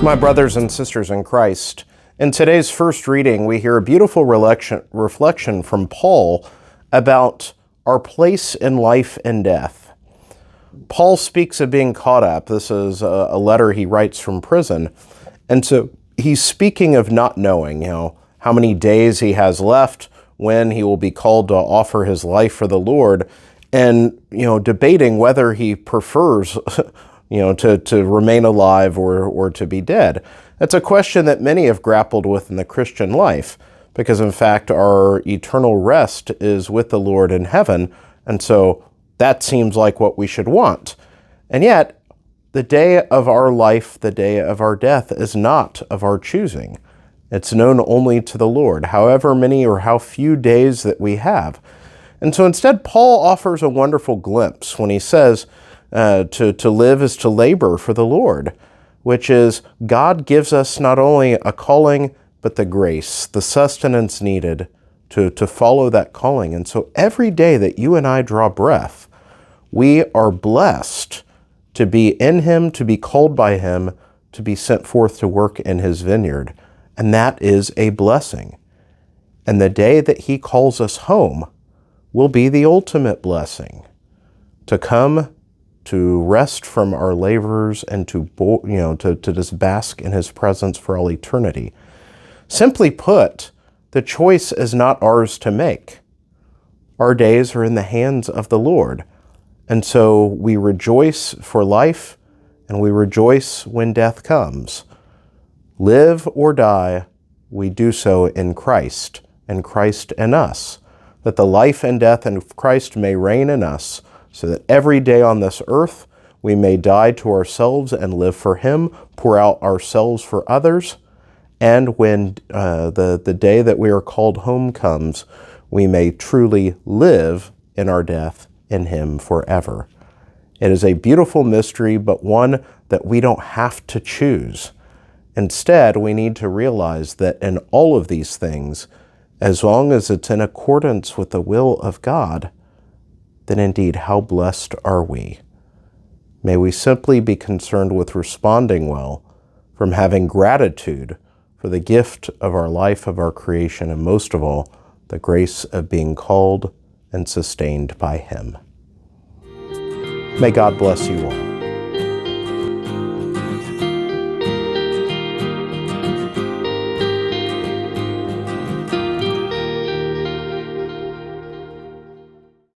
My brothers and sisters in Christ, in today's first reading, we hear a beautiful reflection from Paul about our place in life and death. Paul speaks of being caught up. This is a letter he writes from prison. And so he's speaking of not knowing, how many days he has left, when he will be called to offer his life for the Lord, and, debating whether he prefers to remain alive or to be dead. That's a question that many have grappled with in the Christian life, because in fact our eternal rest is with the Lord in heaven, and so that seems like what we should want. And yet, the day of our life, the day of our death, is not of our choosing. It's known only to the Lord, however many or how few days that we have. And so instead, Paul offers a wonderful glimpse when he says, to live is to labor for the Lord, which is God gives us not only a calling, but the grace, the sustenance needed to follow that calling. And so every day that you and I draw breath, we are blessed to be in Him, to be called by Him, to be sent forth to work in His vineyard. And that is a blessing. And the day that He calls us home will be the ultimate blessing, to come to rest from our labors and to just bask in His presence for all eternity. Simply put, the choice is not ours to make. Our days are in the hands of the Lord. And so we rejoice for life, and we rejoice when death comes. Live or die, we do so in Christ, and Christ in us, that the life and death of Christ may reign in us, so that every day on this earth we may die to ourselves and live for Him, pour out ourselves for others, and when the day that we are called home comes, we may truly live in our death in Him forever. It is a beautiful mystery, but one that we don't have to choose. Instead, we need to realize that in all of these things, as long as it's in accordance with the will of God, then indeed, how blessed are we? May we simply be concerned with responding well, from having gratitude for the gift of our life, of our creation, and most of all, the grace of being called and sustained by Him. May God bless you all.